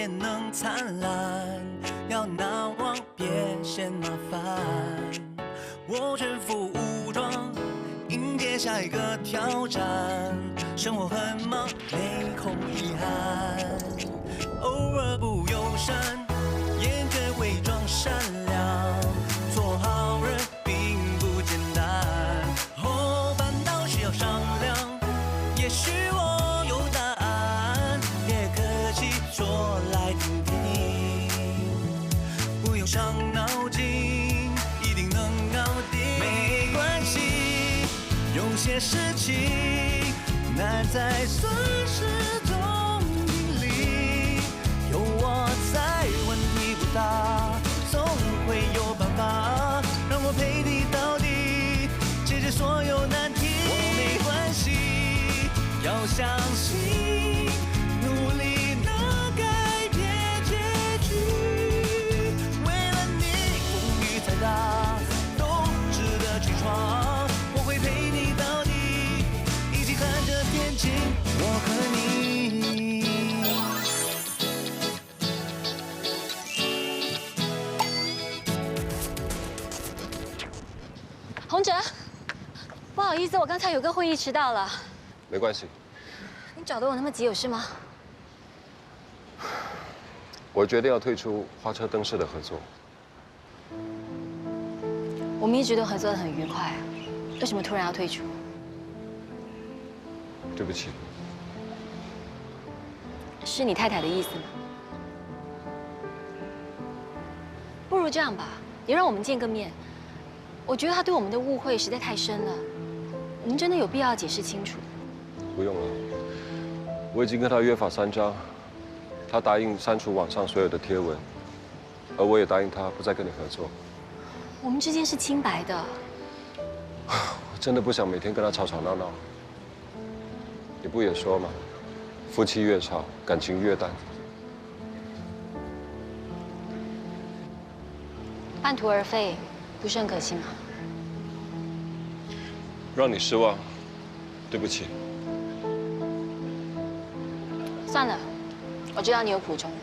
也能灿烂，要难忘别嫌麻烦。我全副武装，迎接下一个挑战。生活很忙，没空遗憾，偶尔不友善，也可以伪装善良。做好人并不简单，哦，反倒需要商量。也许我有答案，别客气，说来听听，不用伤脑筋，一定能搞定。没关系，有些事情难在顺势中定理，有我在，问题不大，总会有办法让我陪你到底，解决所有难题。我没关系，要相信努力能改变结局。为了你，风雨再大都值得去闯。我会陪你到底，一起看着天晴，我和你。洪哲，不好意思，我刚才有个会议迟到了。没关系。你找的我那么急，有事吗？我决定要退出花车灯饰的合作。我们一直都合作得很愉快，为什么突然要退出？对不起。是你太太的意思吗？不如这样吧，也让我们见个面。我觉得他对我们的误会实在太深了，我们真的有必要解释清楚。不用了，我已经跟他约法三章，他答应删除网上所有的贴文，而我也答应他不再跟你合作。我们之间是清白的。我真的不想每天跟他吵吵闹闹。你不也说吗？夫妻越吵，感情越淡。半途而废，不是很可惜吗？让你失望，对不起。算了，我知道你有苦衷的。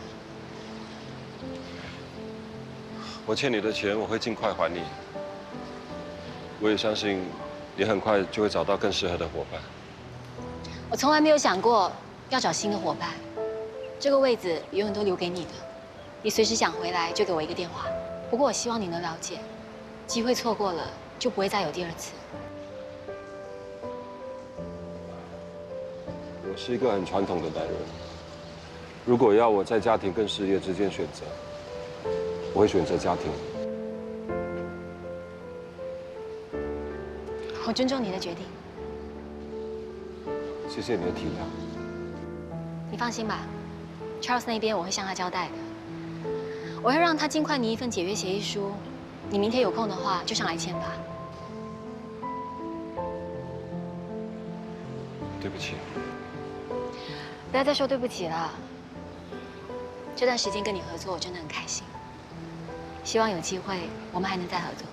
我欠你的钱，我会尽快还你。我也相信，你很快就会找到更适合的伙伴。我从来没有想过要找新的伙伴，这个位子永远都留给你的。你随时想回来就给我一个电话。不过我希望你能了解，机会错过了就不会再有第二次。我是一个很传统的男人，如果要我在家庭跟事业之间选择，我会选择家庭。我尊重你的决定。谢谢你的体谅。你放心吧 ，Charles 那边我会向他交代的。我会让他尽快拟一份解约协议书。你明天有空的话就上来签吧。对不起。不要再说对不起了。这段时间跟你合作，我真的很开心。希望有机会我们还能再合作。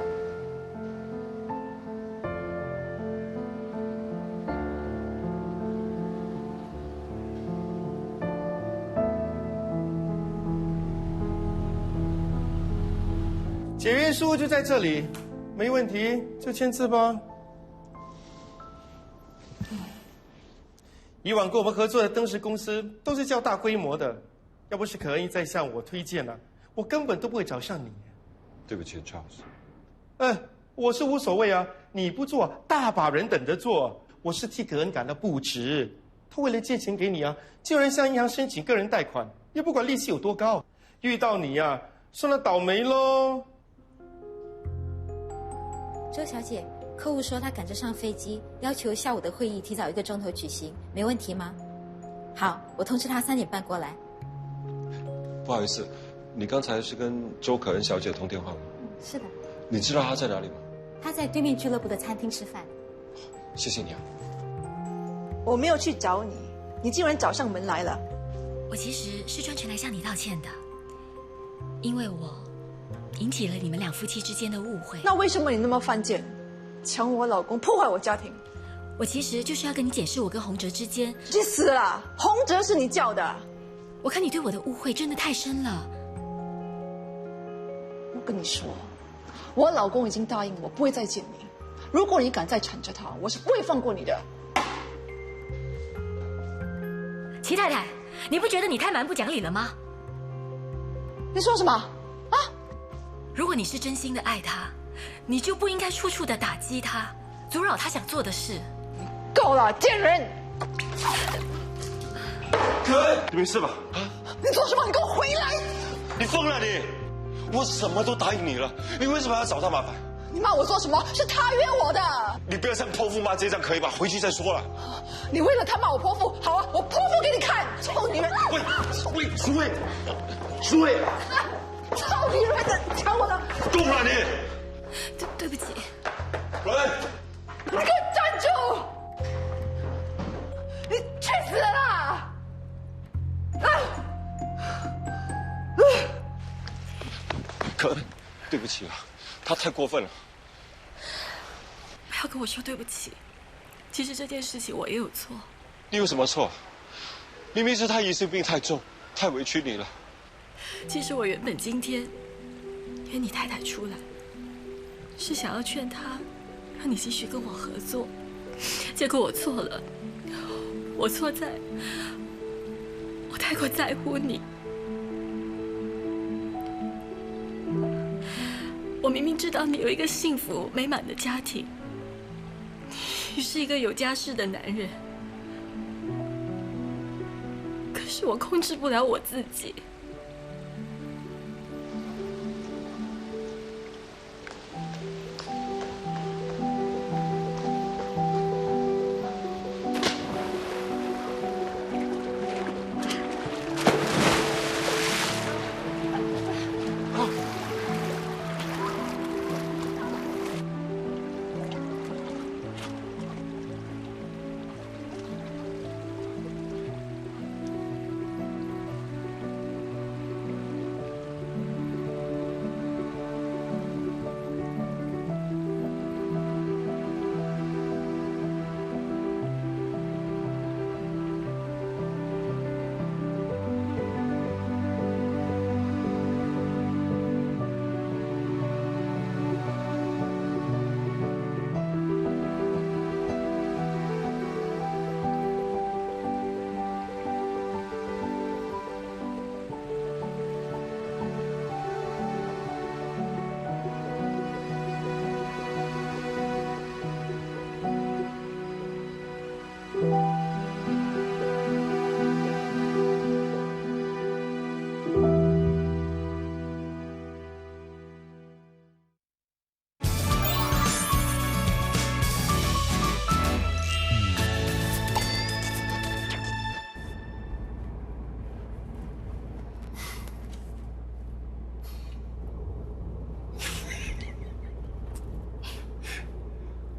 解约书就在这里，没问题，就签字吧。以往跟我们合作的灯饰公司都是较大规模的，要不是可恩一再向我推荐我根本都不会找上你。对不起 ，Charles。我是无所谓啊，你不做，大把人等着做。我是替可恩感到不值。他为了借钱给你竟然向银行申请个人贷款，又不管利息有多高，遇到你算他倒霉喽。周小姐，客户说他赶着上飞机，要求下午的会议提早1个钟头举行，没问题吗？好，我通知他3点半过来。不好意思，你刚才是跟周可恩小姐通电话吗？是的。你知道她在哪里吗？她在对面俱乐部的餐厅吃饭。谢谢你啊。我没有去找你，你竟然找上门来了。我其实是专程来向你道歉的，因为我引起了你们2夫妻之间的误会。那为什么你那么犯贱，抢我老公，破坏我家庭？我其实就是要跟你解释我跟洪哲之间……去死啦！洪哲是你叫的。我看你对我的误会真的太深了。我跟你说，我老公已经答应我不会再见你。如果你敢再缠着他，我是不会放过你的。齐太太，你不觉得你太蛮不讲理了吗？你说什么？啊？如果你是真心的爱他，你就不应该处处的打击他，阻扰他想做的事。够了，贱人！可恩，你没事吧？你做什么？你给我回来！你疯了你！我什么都答应你了，你为什么要找他麻烦？你骂我做什么？是他约我的。你不要像泼妇骂街这样可以吧？回去再说了。你为了他骂我泼妇，好啊，我泼妇给你看！臭女人！喂，苏慧，苏慧，臭女人的，抢我的！够了你！对不起。可恩，你给我站住！你去死啦！可恩，对不起了，他太过分了。不要跟我说对不起，其实这件事情我也有错。你有什么错？明明是他疑心病太重，太委屈你了。其实我原本今天约你太太出来，是想要劝她，让你继续跟我合作。结果我错了，我错在我太过在乎你。我明明知道你有一个幸福美满的家庭，你是一个有家室的男人，可是我控制不了我自己。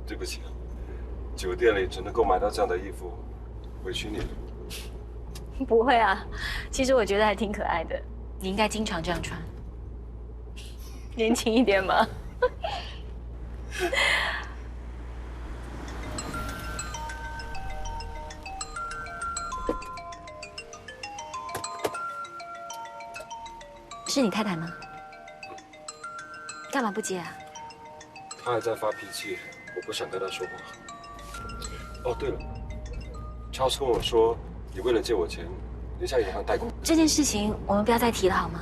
对不起，酒店里只能够买到这样的衣服，委屈你了。不会啊，其实我觉得还挺可爱的。你应该经常这样穿，年轻一点嘛。是你太太吗？干嘛不接啊？他还在发脾气，我不想跟他说话。哦，对了，Charles跟我说，你为了借我钱，你向银行贷款。这件事情我们不要再提了好吗？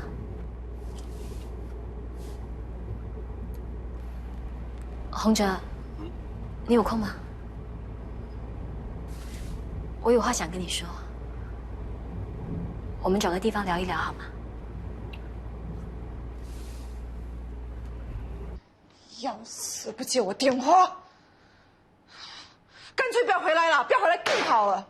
洪哲，你有空吗？我有话想跟你说，我们找个地方聊一聊好吗？要死不接我电话，干脆不要回来了，不要回来更好了。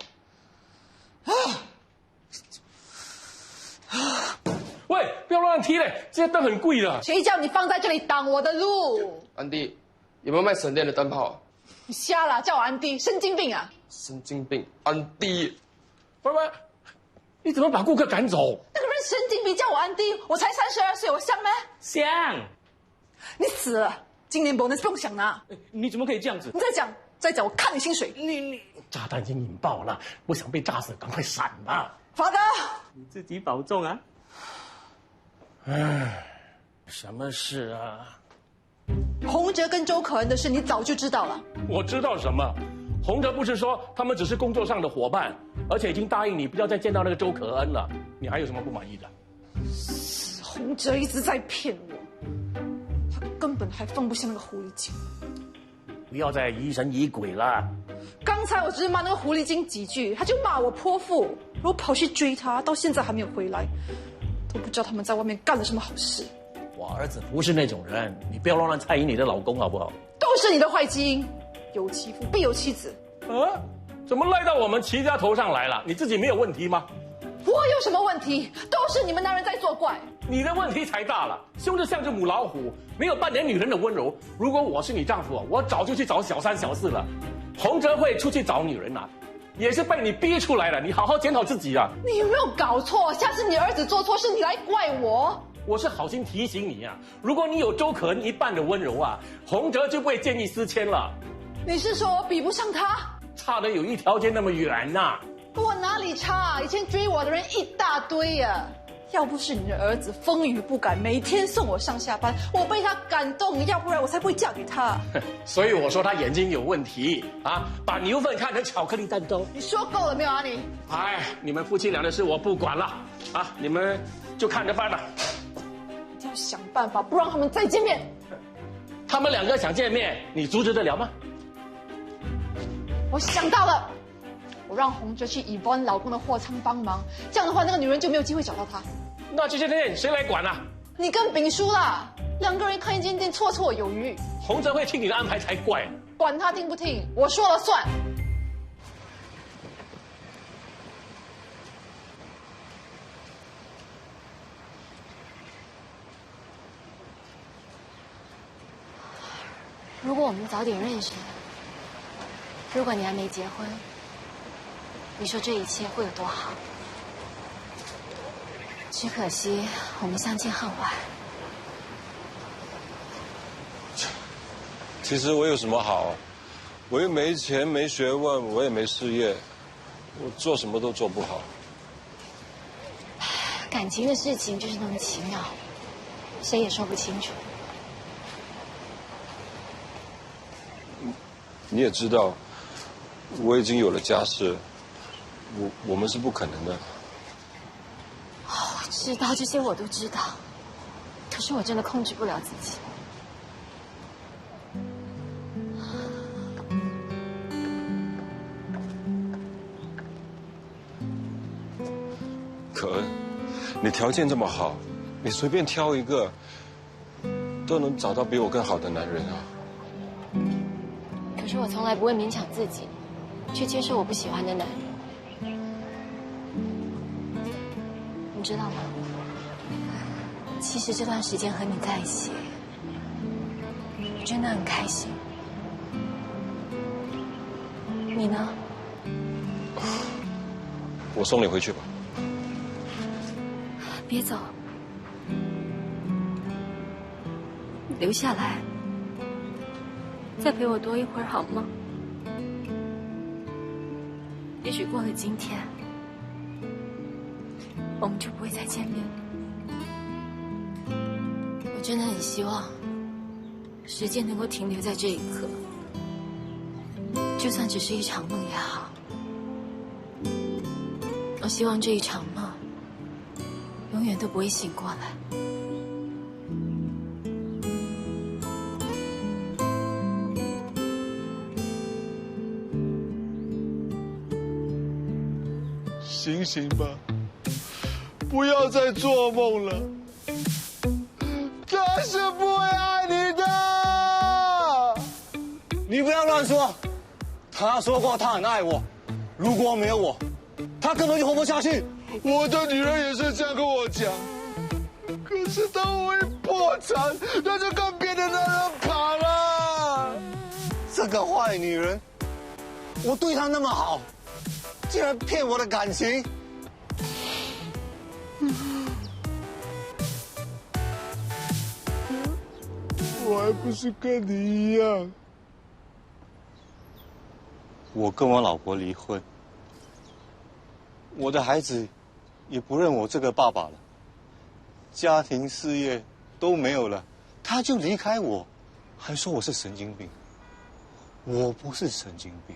喂，不要乱踢嘞，这些灯很贵的。谁叫你放在这里挡我的路？安迪，有没有卖省电的灯泡？你瞎了，叫我安迪，神经病啊！神经病，安迪。喂，你怎么把顾客赶走？那个人神经病，叫我安迪，我才32岁，我像吗？香，你死了，今年 bonus 不用想拿。你怎么可以这样子？你再讲，我看你薪水。你炸弹已经引爆了，我想被炸死，赶快闪吧。法德，你自己保重啊。唉，什么事啊？洪哲跟周可恩的事，你早就知道了。我知道什么？洪哲不是说他们只是工作上的伙伴，而且已经答应你不要再见到那个周可恩了。你还有什么不满意的？洪哲一直在骗我，他根本还放不下那个狐狸精。不要再疑神疑鬼了。刚才我只是骂那个狐狸精几句，他就骂我泼妇，我跑去追他，到现在还没有回来，都不知道他们在外面干了什么好事。我儿子不是那种人，你不要乱猜疑你的老公好不好？都是你的坏基因，有妻夫必有妻子。啊？怎么赖到我们齐家头上来了？你自己没有问题吗？我有什么问题？都是你们男人在作怪。你的问题才大了，凶得像只母老虎，没有半点女人的温柔。如果我是你丈夫，我早就去找小三小四了。洪哲会出去找女人啊，也是被你逼出来的。你好好检讨自己啊！你有没有搞错？下次你儿子做错事，你来怪我。我是好心提醒你啊，如果你有周可恩一半的温柔啊，洪哲就不会见异思迁了。你是说我比不上他？差得有一条街那么远呐！我哪里差？以前追我的人一大堆呀。要不是你的儿子风雨不改，每天送我上下班，我被他感动，要不然我才不会嫁给他。所以我说他眼睛有问题啊，把牛粪看成巧克力蛋糕。你说够了没有啊你？哎，你们夫妻俩的事我不管了啊，你们就看着办吧。一定要想办法不让他们再见面。他们两个想见面，你阻止得了吗？我想到了，我让洪哲去以Yvonne老公的货仓帮忙，这样的话那个女人就没有机会找到他。那这些店谁来管啊？你跟秉叔啦，两个人看一间店绰绰有余。洪哲会听你的安排才怪。管他听不听，我说了算。如果我们早点认识，如果你还没结婚，你说这一切会有多好？只可惜我们相见恨晚。其实我有什么好？我又没钱没学问，我也没事业，我做什么都做不好。感情的事情就是那么奇妙，谁也说不清楚。你也知道，我已经有了家室，我们是不可能的。我知道这些我都知道，可是我真的控制不了自己。可恩，你条件这么好，你随便挑一个，都能找到比我更好的男人啊。可是我从来不会勉强自己，去接受我不喜欢的男人。你知道吗？其实这段时间和你在一起，我真的很开心。你呢？我送你回去吧。别走，留下来。再陪我多一会儿好吗？也许过了今天，我们就不会再见面了。我真的很希望时间能够停留在这一刻，就算只是一场梦也好。我希望这一场梦永远都不会醒过来。醒醒吧，不要再做梦了。他是不会爱你的。你不要乱说，他说过他很爱我，如果没有我，他根本就活不下去。我的女人也是这样跟我讲，可是当我一破产，她就跟别的男人跑了。这个坏女人，我对她那么好，竟然骗我的感情。我还不是跟你一样。我跟我老婆离婚，我的孩子也不认我这个爸爸了，家庭事业都没有了，他就离开我，还说我是神经病。我不是神经病，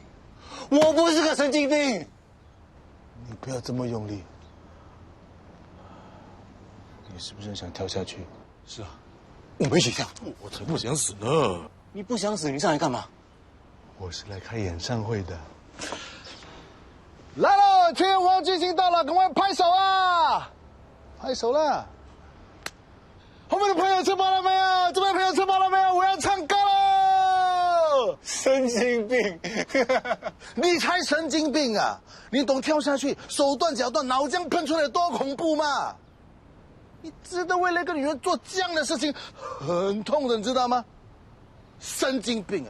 我不是个神经病。你不要这么用力。你是不是想跳下去？是啊，我们一起跳。我才不想死呢。你不想死，你上来干嘛？我是来开演唱会的。来了，天王巨星到了，赶快拍手啊！拍手了。后面的朋友吃饱了没有？这边朋友吃饱了没有？我要唱歌喽！神经病！你才神经病啊！你懂跳下去，手断脚断，脑浆喷出来多恐怖吗？你知道为了一个女人做这样的事情很痛的，你知道吗？神经病啊！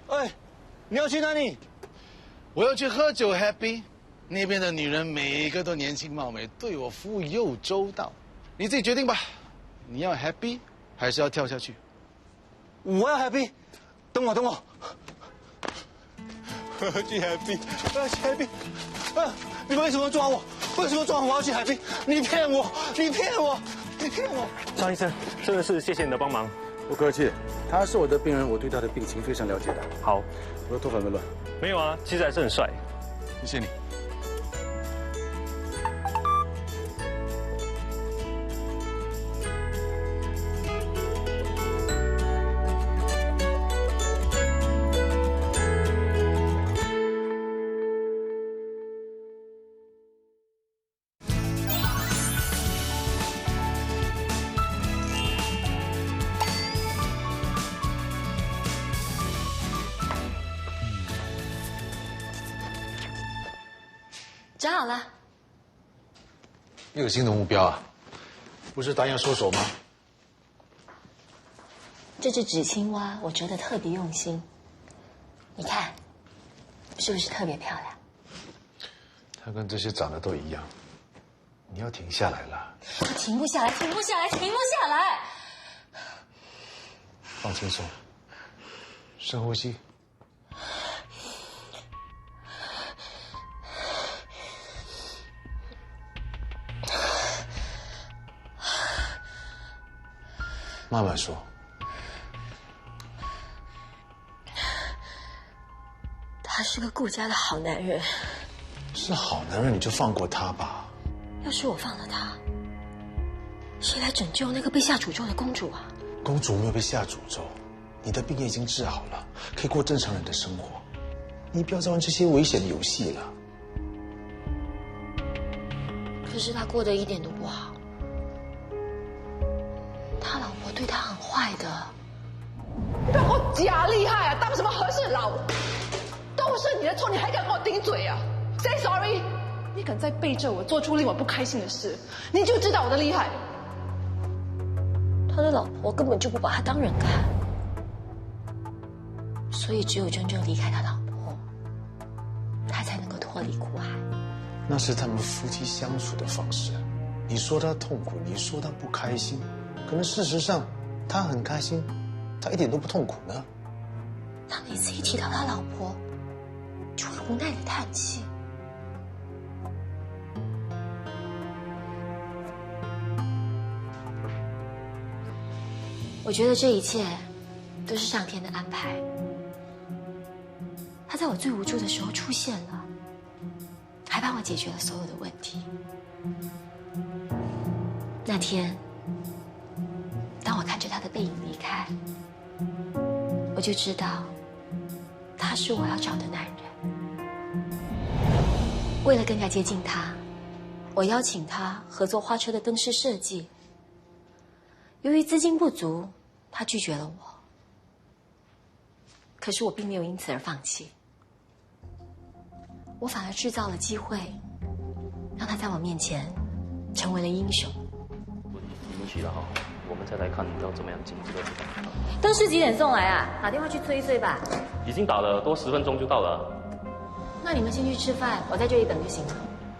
哎，你要去哪里？我要去喝酒 happy。那边的女人每一个都年轻貌美，对我服务又周到。你自己决定吧，你要 happy 还是要跳下去？我要 happy， 等我。去 happy， 我要去 happy。你们为什么抓我？为什么抓我？我要去 happy！ 你骗我！张医生，真的是谢谢你的帮忙。不客气，他是我的病人，我对他的病情非常了解的。好，我的头发没乱。没有啊，其实还是很帅。谢谢你。找好了。又有新的目标啊？不是答应收手吗？这只纸青蛙我折得特别用心，你看，是不是特别漂亮？它跟这些长得都一样。你要停下来了。我停不下来。放轻松，深呼吸。慢慢说。他是个顾家的好男人。是好男人，你就放过他吧。要是我放了他，谁来拯救那个被下诅咒的公主啊？公主没有被下诅咒，你的病也已经治好了，可以过正常人的生活。你不要再玩这些危险的游戏了。可是他过得一点都不好，他老婆对他很坏的。你不要给我假厉害啊！当什么和事佬？都是你的错，你还敢跟我顶嘴啊 ？Say sorry！ 你敢再背着我做出令我不开心的事，你就知道我的厉害。他的老婆根本就不把他当人看，所以只有真正离开他老婆，他才能够脱离苦海。那是他们夫妻相处的方式。你说他痛苦，你说他不开心，可能事实上他很开心，他一点都不痛苦呢。他每次一提到他老婆，就会无奈的叹气。我觉得这一切都是上天的安排。他在我最无助的时候出现了，还帮我解决了所有的问题。那天，当我看着他的背影离开，我就知道，他是我要找的男人。为了更加接近他，我邀请他合作花车的灯饰设计。由于资金不足，他拒绝了我。可是我并没有因此而放弃，我反而制造了机会，让他在我面前成为了英雄。已经起了哈，我们再来看要怎么样进这个。灯饰几点送来啊？打电话去催一催吧。已经打了，多10分钟就到了。那你们先去吃饭，我在这里等就行了。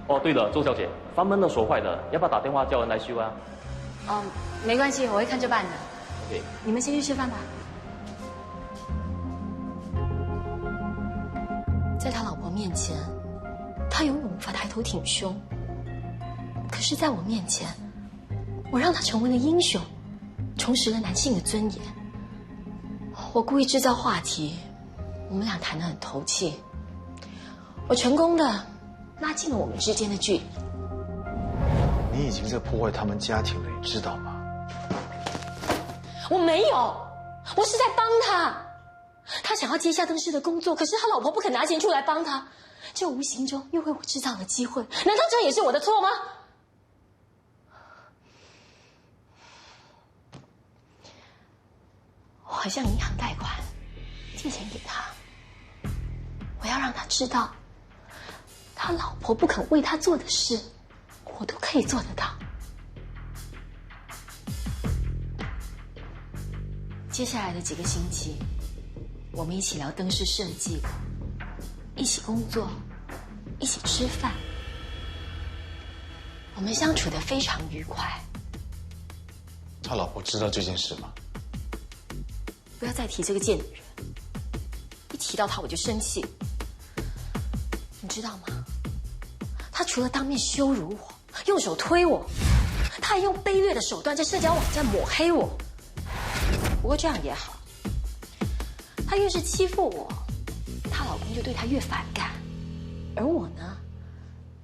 哦，对了，周小姐，房门的锁坏了，要不要打电话叫人来修啊？哦，没关系，我会看着办的。OK， 你们先去吃饭吧。在他老婆面前，他永远无法抬头挺胸。可是在我面前，我让他成为了英雄，重拾了男性的尊严。我故意制造话题，我们俩谈得很投气，我成功的拉近了我们之间的距离。你已经在破坏他们家庭了，你知道吗？我没有，我是在帮他。他想要接下灯饰的工作，可是他老婆不肯拿钱出来帮他，这无形中又为我制造了机会。难道这也是我的错吗？我还向银行贷款，借钱给他。我要让他知道，他老婆不肯为他做的事，我都可以做得到。接下来的几个星期，我们一起聊灯饰设计，一起工作，一起吃饭。我们相处得非常愉快。他老婆知道这件事吗？不要再提这个贱女人，一提到她我就生气。你知道吗？她除了当面羞辱我，用手推我，她还用卑劣的手段在社交网站抹黑我。不过这样也好，她越是欺负我，她老公就对她越反感，而我呢，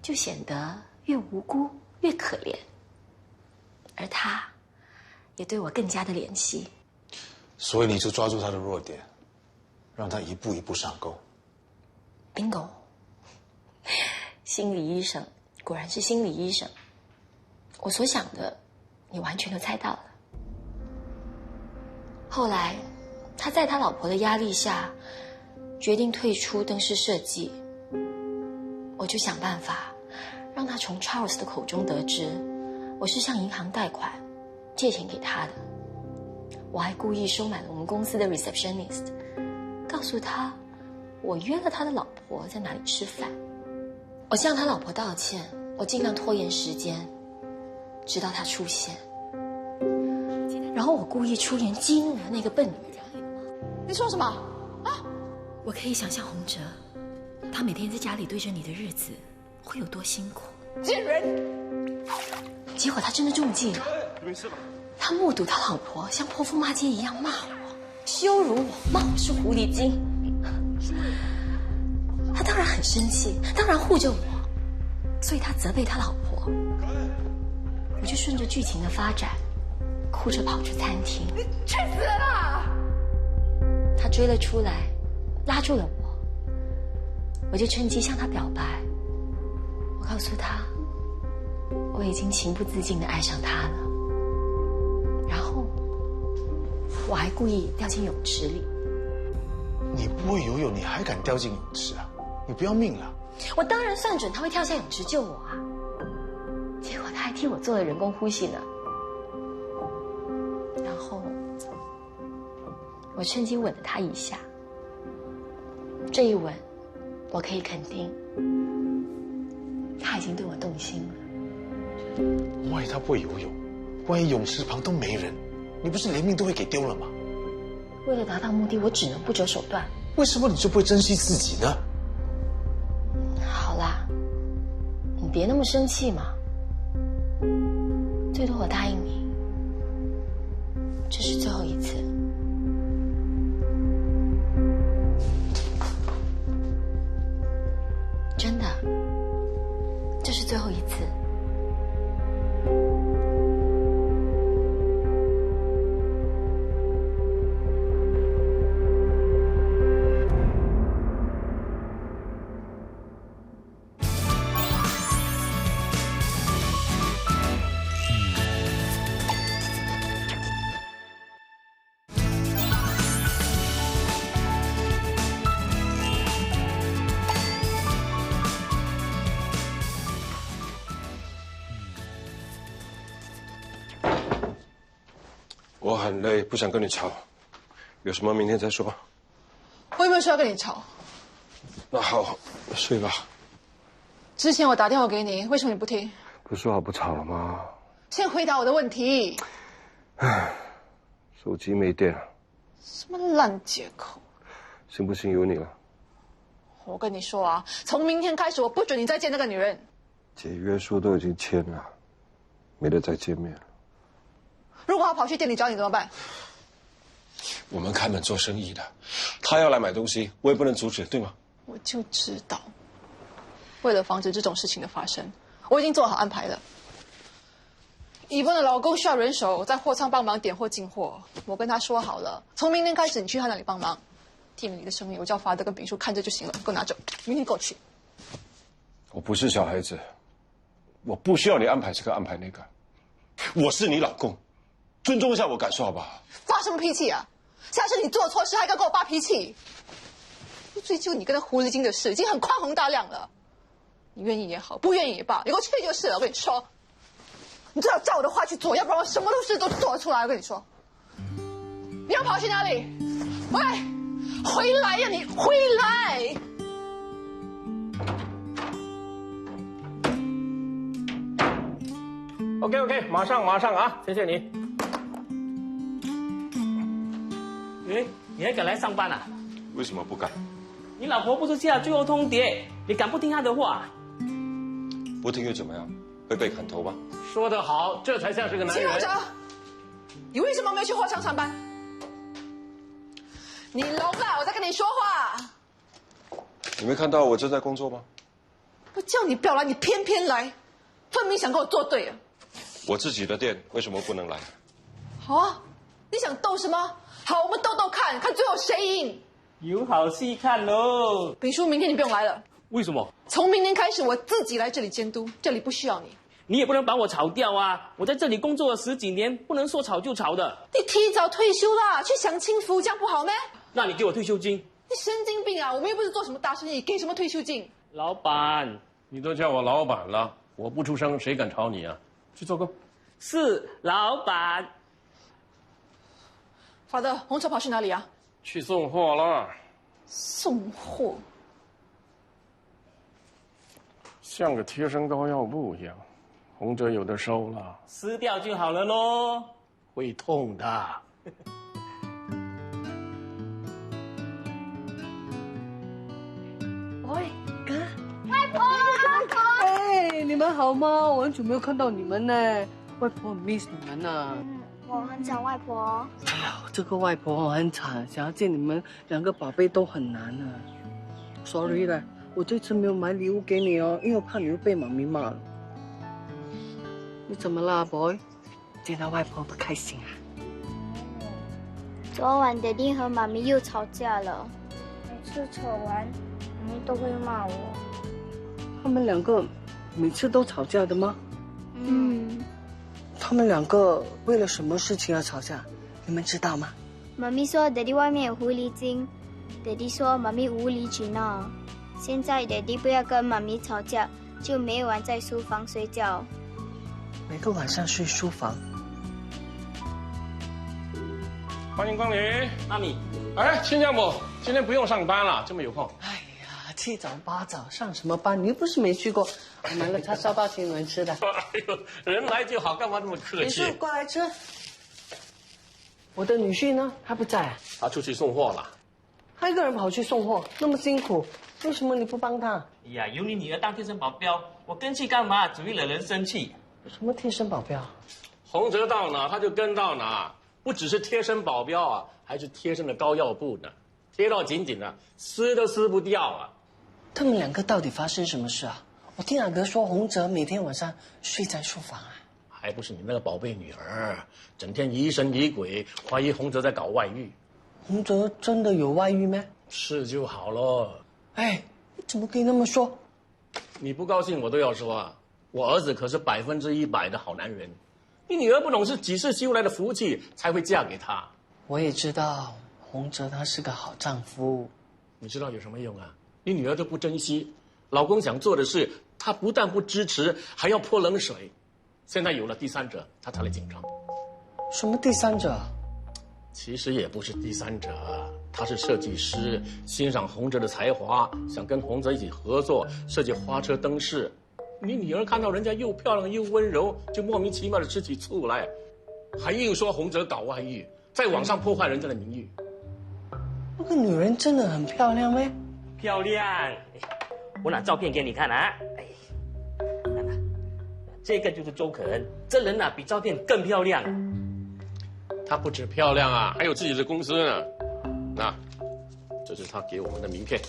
就显得越无辜越可怜，而她也对我更加的怜惜。所以你就抓住他的弱点，让他一步一步上钩。bingo， 心理医生果然是心理医生。我所想的，你完全都猜到了。后来，他在他老婆的压力下，决定退出灯饰设计。我就想办法，让他从 Charles 的口中得知，我是向银行贷款，借钱给他的。我还故意收买了我们公司的 receptionist， 告诉他我约了他的老婆在哪里吃饭。我向他老婆道歉，我尽量拖延时间，直到他出现。然后我故意出言激怒了那个笨女人。你说什么？啊？我可以想象洪哲，他每天在家里对着你的日子会有多辛苦。贱人！结果他真的中计了。没事吧？他目睹他老婆像泼妇骂街一样骂我，羞辱我，骂我是狐狸精。他当然很生气，当然护着我，所以他责备他老婆。我就顺着剧情的发展，哭着跑出餐厅。你去死啦！他追了出来，拉住了我，我就趁机向他表白。我告诉他，我已经情不自禁地爱上他了。然后，我还故意掉进泳池里。你不会游泳，你还敢掉进泳池啊？你不要命了？我当然算准他会跳下泳池救我啊！结果他还替我做了人工呼吸呢。然后，我趁机吻了他一下。这一吻，我可以肯定，他已经对我动心了。万一他不会游泳，万一泳池旁都没人，你不是连命都会给丢了吗？为了达到目的，我只能不择手段。为什么你就不会珍惜自己呢？好啦，你别那么生气嘛。最多我答应你，这是最后一次。真的，这是最后一次。我很累，不想跟你吵，有什么明天再说。我有没有需要跟你吵？那好，睡吧。之前我打电话给你，为什么你不听？不是说好不吵了吗？先回答我的问题。唉，手机没电了。什么烂借口？信不信由你了。我跟你说啊，从明天开始，我不准你再见那个女人。解约书都已经签了，没得再见面了。如果他跑去店里找你怎么办？我们开门做生意的，他要来买东西，我也不能阻止，对吗？我就知道，为了防止这种事情的发生，我已经做好安排了。以文的老公需要人手在货仓帮忙点货进货，我跟他说好了，从明天开始你去他那里帮忙。店里的生意我叫法德跟丙叔看着就行了，给我拿走，明天给我去。我不是小孩子，我不需要你安排这个安排那个，我是你老公，尊重一下我感受好不好？发什么脾气啊？下次你做错事还敢跟我发脾气？追究你跟那狐狸精的事已经很宽宏大量了，你愿意也好，不愿意也罢，你给我去就是了。我跟你说，你最好照我的话去做，要不然我什么都做得出来。我跟你说，你要跑去哪里？喂，回来呀，你回来！ OK， 马上啊，谢谢你。你还敢来上班啊？为什么不敢？你老婆不是下最后通牒，你敢不听她的话？不听又怎么样？会被砍头吗？说得好，这才像是个男人。秦永哲，你为什么没有去货仓上班？你聋了？我在跟你说话。你没看到我正在工作吗？我叫你不要来，你偏偏来，分明想跟我作对啊！ 我自己的店为什么不能来？好啊，你想斗是吗？好，我们斗斗看，看最后谁赢。有好戏看喽！丙叔，明天你不用来了。为什么？从明天开始，我自己来这里监督，这里不需要你。你也不能把我炒掉啊！我在这里工作了10几年，不能说炒就炒的。你提早退休啦，去享清福，这样不好咩？那你给我退休金？你神经病啊！我们又不是做什么大生意，给什么退休金？老板，你都叫我老板了，我不出声，谁敢吵你啊？ 去做工。是老板。法德，红车跑去哪里啊？去送货了。送货。像个贴身膏药布一样，红哲有的收了。撕掉就好了咯。会痛的。喂，哥。外婆。 哎，你们好吗？我很久没有看到你们呢，外婆很 miss 你们呢。我很想外婆。哎呀，这个外婆很惨，想要见你们2个宝贝都很难啊。Sorry 了，我这次没有买礼物给你哦，因为我怕你会被妈咪骂了。你怎么了 ，boy？ 见到外婆不开心啊？昨晚爹地和妈咪又吵架了，每次吵完，妈咪都会骂我。他们2个。 每次都吵架的吗？嗯。他们2个为了什么事情而吵架？你们知道吗？妈咪说爹地外面有狐狸精，爹地说妈咪无理取闹。现在爹地不要跟妈咪吵架，就每晚在书房睡觉。每个晚上睡书房。欢迎光临，妈咪。哎，亲家母，今天不用上班了，这么有空。哎。 7早8早上什么班？你又不是没去过。我买了叉烧包请你们吃的。哎呦，人来就好，干嘛这么客气？你过来吃。我的女婿呢？他不在啊？他出去送货了。他一个人跑去送货，那么辛苦，为什么你不帮他？哎呀，有你女儿当贴身保镖，我跟去干嘛？只会惹人生气。什么贴身保镖？洪哲到哪他就跟到哪，不只是贴身保镖啊，还是贴身的膏药布呢，贴到紧紧的，撕都撕不掉啊。 他们2个到底发生什么事啊？我听阿哥说，洪哲每天晚上睡在书房啊。还不是你那个宝贝女儿，整天疑神疑鬼，怀疑洪哲在搞外遇。洪哲真的有外遇吗？是就好了。哎，你怎么可以那么说？你不高兴我都要说啊！我儿子可是100%的好男人，你女儿不懂是几世修来的福气才会嫁给他。我也知道，洪哲他是个好丈夫。你知道有什么用啊？ 你女儿都不珍惜，老公想做的事，她不但不支持，还要泼冷水。现在有了第三者，她才来紧张。什么第三者？其实也不是第三者，他是设计师，欣赏洪哲的才华，想跟洪哲一起合作设计花车灯饰。你女儿看到人家又漂亮又温柔，就莫名其妙的吃起醋来，还硬说洪哲搞外遇，在网上破坏人家的名誉。那个女人真的很漂亮咩？漂亮。我拿照片给你看啊。哎，看啊，这个就是周可恩，这人比照片更漂亮。她不止漂亮啊，还有自己的公司呢。那，这是她给我们的名片。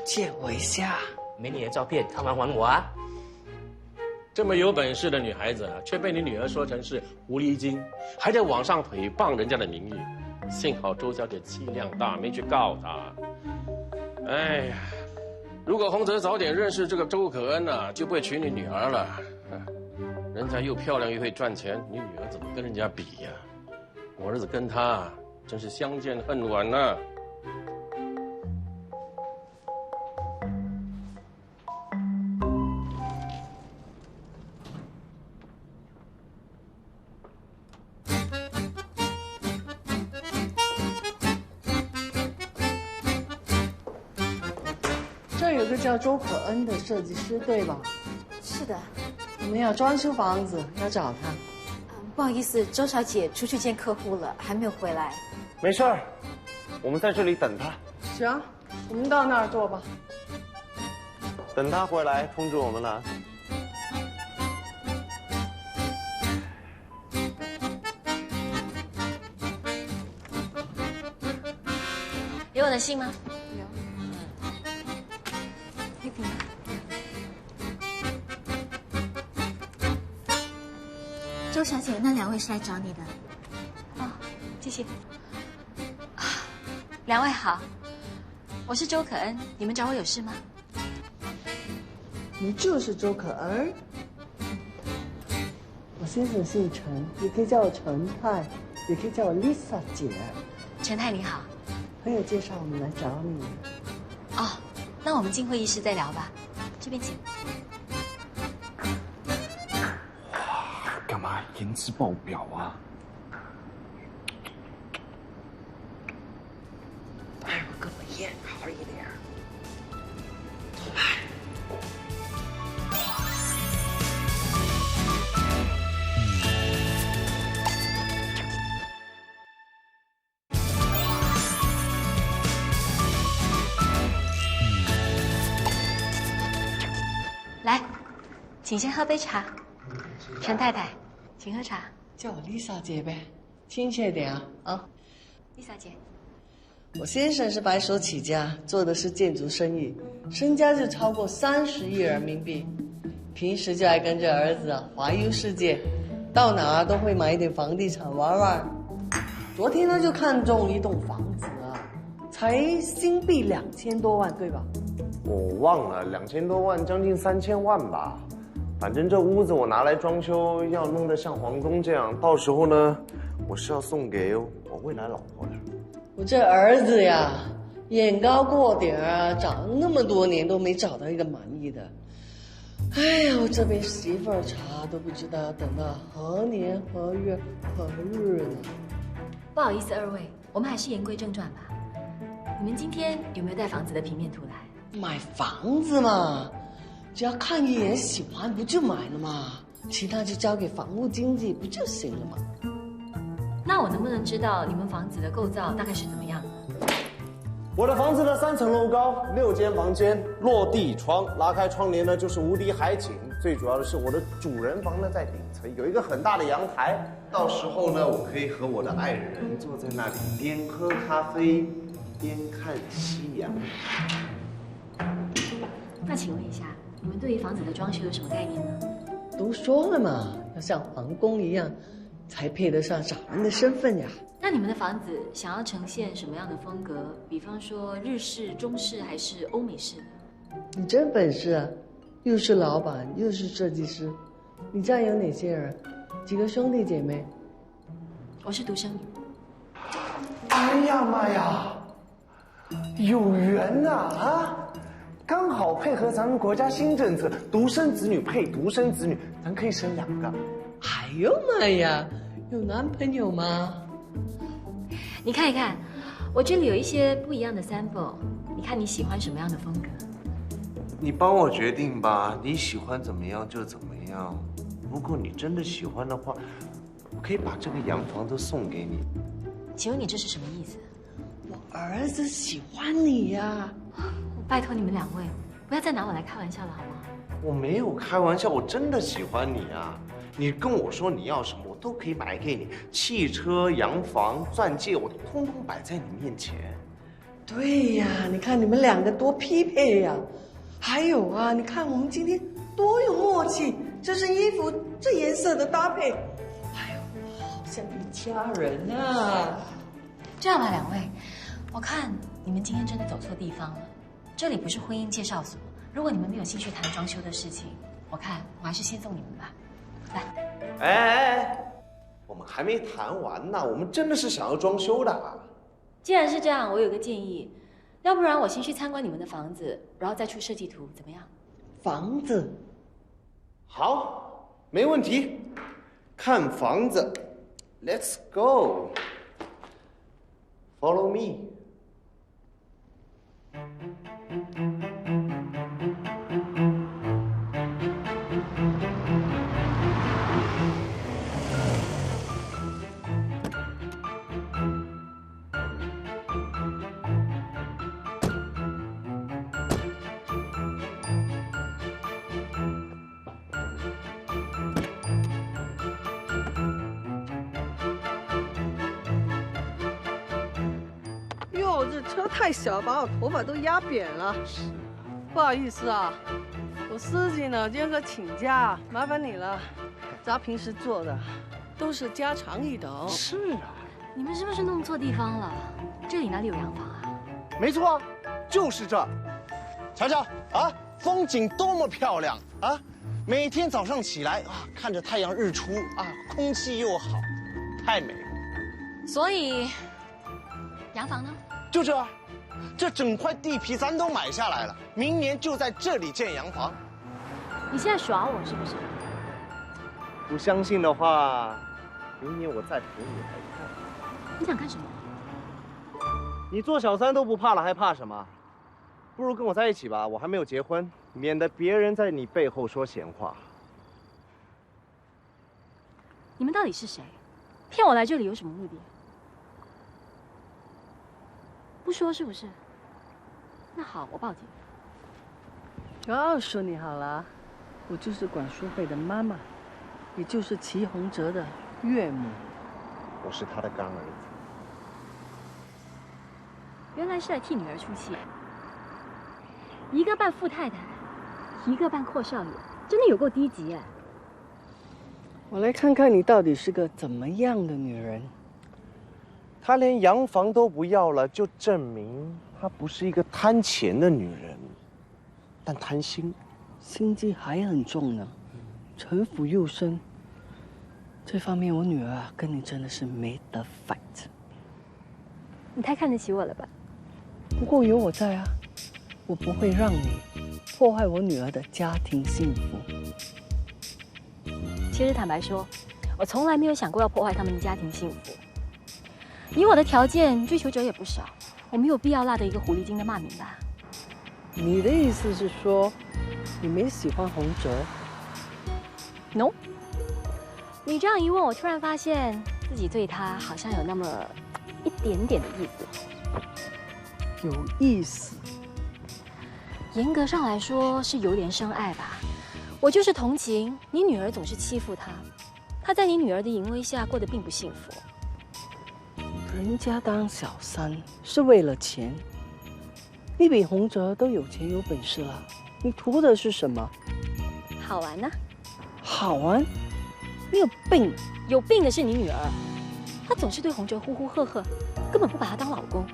借我一下。没你的照片，看完还我啊。这么有本事的女孩子啊，却被你女儿说成是狐狸精，还在网上诽谤人家的名誉。幸好周小姐气量大，没去告她。哎呀，如果洪泽早点认识这个周可恩啊，就不会娶你女儿了。人家又漂亮又会赚钱，你女儿怎么跟人家比呀？我儿子跟她真是相见恨晚呐。这有个叫周可恩的设计师，对吧？是的。我们要装修房子，要找他。不好意思，周小姐出去见客户了，还没有回来。没事儿，我们在这里等他。行，我们到那儿坐吧。等他回来通知我们了。有我的信吗？有。那个。周小姐，那2位是来找你的。哦，谢谢。2位好，我是周可恩，你们找我有事吗？你就是周可恩。我先生姓陈，你可以叫我陈太，也可以叫我 Lisa 姐。陈太你好。朋友介绍我们来找你。哦，那我们进会议室再聊吧，这边请。干嘛颜值爆表啊？哎，我跟我烟好一点。来，请先喝杯茶。陈太太，请喝茶。叫我 Lisa 姐呗，亲切点啊！Lisa 姐，我先生是白手起家，做的是建筑生意，身家就超过30亿人民币。平时就爱跟着儿子环游世界，到哪都会买一点房地产玩玩。昨天呢就看中一栋房子才新币2000多万，对吧？我忘了，2000多万，将近3000万吧。反正这屋子我拿来装修，要弄得像皇宫这样，到时候呢，我是要送给我未来老婆的。我这儿子呀，眼高过点找了那么多年都没找到一个满意的。哎呀，我这杯媳妇儿茶都不知道要等到何年何月何日呢。不好意思，2位，我们还是言归正传吧。你们今天有没有带房子的平面图来？买房子嘛，只要看一眼喜欢不就买了嘛，其他就交给房屋经纪不就行了吗？那我能不能知道你们房子的构造大概是怎么样的？我的房子呢，3层楼高，6间房间，落地窗，拉开窗帘呢就是无敌海景。最主要的是我的主人房呢在顶层，有一个很大的阳台，到时候呢我可以和我的爱人坐在那里边喝咖啡边看夕阳。那请问一下，你们对于房子的装修有什么概念呢？都说了嘛，要像皇宫一样，才配得上找人的身份呀。那你们的房子想要呈现什么样的风格？比方说日式、中式还是欧美式的？你真本事啊，又是老板又是设计师。你家有哪些人？几个兄弟姐妹？我是独生女。哎呀妈呀，有缘呐啊！刚好配合咱们国家新政策，独生子女配独生子女，咱可以生2个。哎呦妈呀，有男朋友吗？你看一看，我这里有一些不一样的 sample， 你看你喜欢什么样的风格？你帮我决定吧，你喜欢怎么样就怎么样。如果你真的喜欢的话，我可以把这个洋房都送给你。请问你这是什么意思？我儿子喜欢你呀。我拜托你们两位，不要再拿我来开玩笑了，好不好？我没有开玩笑，我真的喜欢你啊！你跟我说你要什么，我都可以买给你，汽车、洋房、钻戒，我通通摆在你面前。对呀，你看你们两个多匹配呀！还有啊，你看我们今天多有默契，这身衣服这颜色的搭配，哎呦，好像一家人啊！这样吧，两位，我看你们今天真的走错地方了。这里不是婚姻介绍所，如果你们没有兴趣谈装修的事情，我看我还是先送你们吧。来，哎，我们还没谈完呢，我们真的是想要装修的。既然是这样，我有个建议，要不然我先去参观你们的房子，然后再出设计图，怎么样？房子，好，没问题。看房子 ，Let's go。Follow me。哟，这车太小，把我头发都压扁了。是，不好意思啊，我司机呢今天个请假，麻烦你了。咱平时做的都是家常一等。是啊，你们是不是弄错地方了？这里哪里有洋房啊？没错，就是这。瞧瞧啊，风景多么漂亮啊！每天早上起来啊，看着太阳日出啊，空气又好，太美了。所以，洋房呢？就这，这整块地皮咱都买下来了，明年就在这里建洋房。你现在耍我是不是？不相信的话，明年我再陪你来看。你想干什么？你做小三都不怕了，还怕什么？不如跟我在一起吧，我还没有结婚，免得别人在你背后说闲话。你们到底是谁？骗我来这里有什么目的？不说是不是？那好，我报警。告诉你好了，我就是管淑慧的妈妈，也就是祁洪哲的岳母。我是他的干儿子。原来是来替女儿出气。一个扮富太太，一个扮阔少爷，真的有够低级哎！我来看看你到底是个怎么样的女人。她连洋房都不要了，就证明她不是一个贪钱的女人，但贪心，心机还很重呢，城府又深。这方面我女儿跟你真的是没得 fight。你太看得起我了吧？不过有我在啊，我不会让你破坏我女儿的家庭幸福。其实坦白说，我从来没有想过要破坏他们的家庭幸福。以我的条件，追求者也不少，我没有必要落得一个狐狸精的骂名吧？你的意思是说，你没喜欢洪哲 ？No。你这样一问，我突然发现自己对他好像有那么一点点的意思。有意思？严格上来说是有点深爱吧。我就是同情你女儿总是欺负他，他在你女儿的淫威下过得并不幸福。人家当小三是为了钱，你比洪哲都有钱有本事了，你图的是什么？好玩呢？好玩？你有病！有病的是你女儿，她总是对洪哲呼呼喝喝，根本不把他当老公。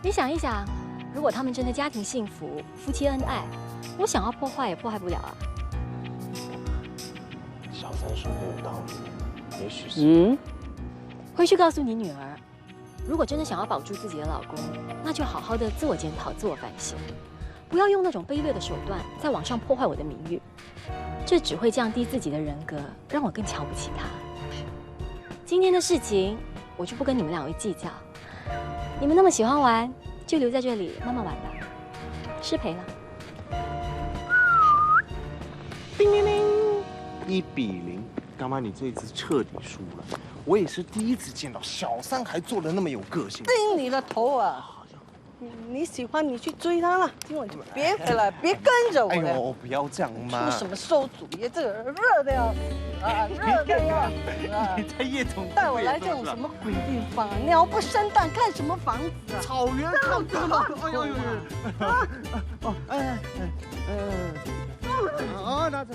你想一想，如果他们真的家庭幸福、夫妻恩爱，我想要破坏也破坏不了啊。小三说的有道理，也许是。回去告诉你女儿，如果真的想要保住自己的老公，那就好好的自我检讨、自我反省，不要用那种卑劣的手段在网上破坏我的名誉，这只会降低自己的人格，让我更瞧不起他。今天的事情，我就不跟你们两位计较。你们那么喜欢玩，就留在这里慢慢玩吧。失陪了。叮铃铃，1-0，干妈你这一次彻底输了。我也是第一次见到小三还做的那么有个性。叮你的头啊！你喜欢你去追他了，今晚就别回来，别跟着我了。哎呦，不要这样嘛！出什么馊主意？这个热的要死啊，热的要死啊！你在夜总带我来这种什么鬼地方啊？鸟不生蛋，看什么房子啊？草原上的嘛！哎呦呦！哦，拿着。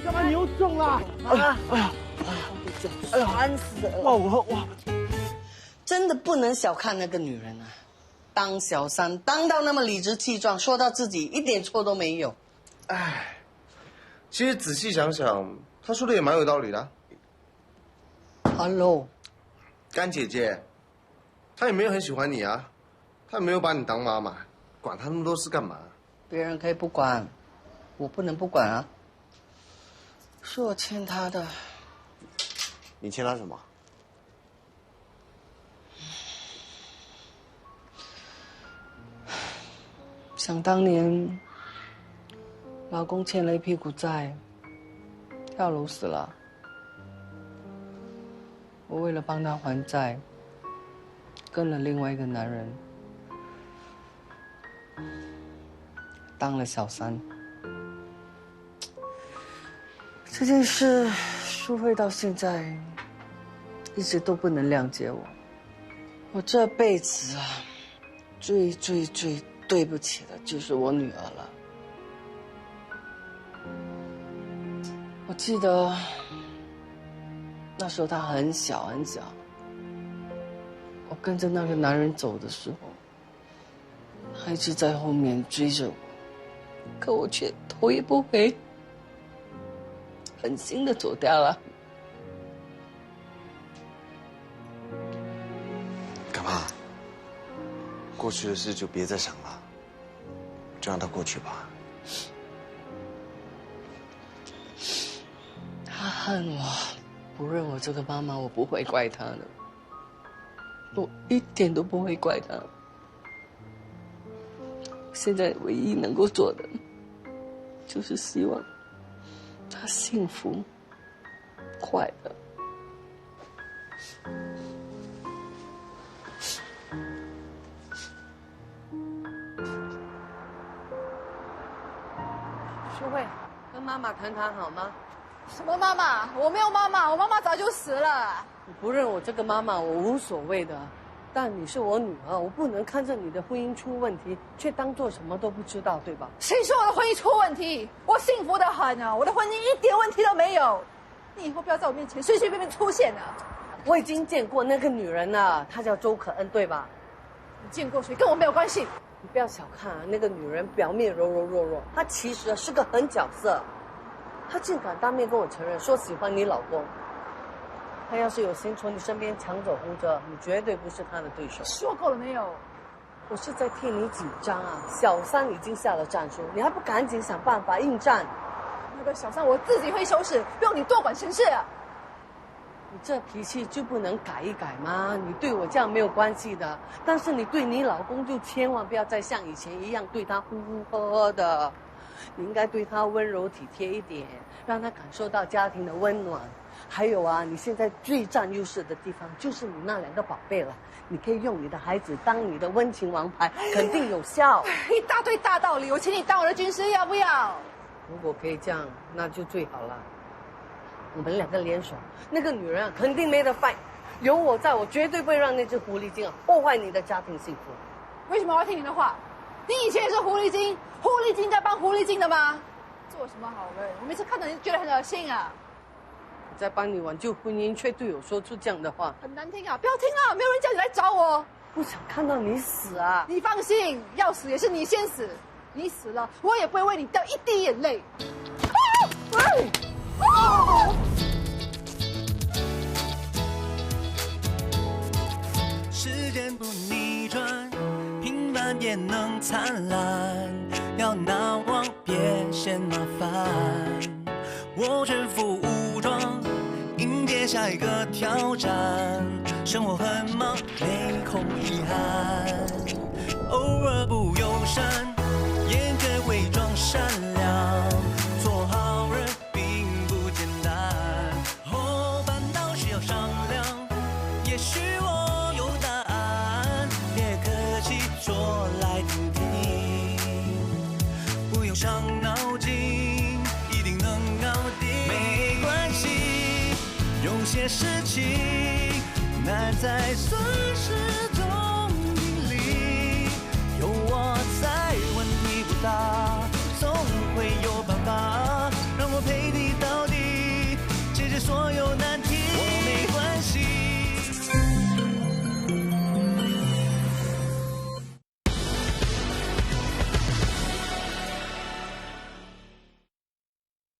干嘛牛中了？烦死了！哇！真的不能小看那个女人啊！当小三当到那么理直气壮，说到自己一点错都没有。哎，其实仔细想想，他说的也蛮有道理的。Hello， 干姐姐，他也没有很喜欢你啊，他也没有把你当妈妈，管他那么多事干嘛？别人可以不管，我不能不管啊。是我欠他的。你欠他什么？想当年，老公欠了一屁股债，跳楼死了。我为了帮他还债，跟了另外一个男人，当了小三。这件事，淑慧到现在一直都不能谅解我。我这辈子啊，最对不起的就是我女儿了。我记得那时候她很小，我跟着那个男人走的时候，她一直在后面追着我，可我却头也不回，狠心的走掉了。干嘛？过去的事就别再想了，就让它过去吧。他恨我，不认我这个妈妈，我不会怪他的，我一点都不会怪他。现在唯一能够做的，就是希望他幸福、快乐。淑慧，跟妈妈谈谈好吗？什么妈妈？我没有妈妈，我妈妈早就死了。你不认我这个妈妈，我无所谓的。但你是我女儿，我不能看着你的婚姻出问题，却当做什么都不知道，对吧？谁说我的婚姻出问题？我幸福得很啊，我的婚姻一点问题都没有。你以后不要在我面前随随便便出现啊！我已经见过那个女人了，她叫周可恩，对吧？你见过谁跟我没有关系。你不要小看啊，那个女人表面柔柔弱弱，她其实是个狠角色。她竟敢当面跟我承认说喜欢你老公。她要是有心从你身边抢走洪哲，你绝对不是她的对手。说够了没有？我是在替你紧张啊！小三已经下了战书，你还不赶紧想办法应战？那个小三我自己会收拾，不用你多管闲事啊！你这脾气就不能改一改吗？你对我这样没有关系的，但是你对你老公就千万不要再像以前一样对他呼呼喝喝的，你应该对他温柔体贴一点，让他感受到家庭的温暖。还有啊，你现在最占优势的地方就是你那2个宝贝了，你可以用你的孩子当你的温情王牌，肯定有效。一大堆大道理，我请你当我的军师，要不要？如果可以这样，那就最好了。我们2个联手，那个女人啊，肯定没得翻。有我在，我绝对不会让那只狐狸精啊破坏你的家庭幸福。为什么我要听你的话？你以前也是狐狸精，狐狸精在帮狐狸精的吗？做什么好人？我每次看到你就觉得很恶心啊！我在帮你挽救婚姻，却对我说出这样的话，很难听啊！不要听啊！没有人叫你来找我，不想看到你死啊！你放心，要死也是你先死，你死了，我也不会为你掉一滴眼泪。时间不逆转，平凡也能灿烂。要难忘，别嫌麻烦。我全副武装，迎接下一个挑战。生活很忙，没空遗憾。偶尔不友善，也学会装善良。做好人并不简单，哦，反倒需要商量。也许我。伤脑筋，一定能搞定。没关系，有些事情难在算是。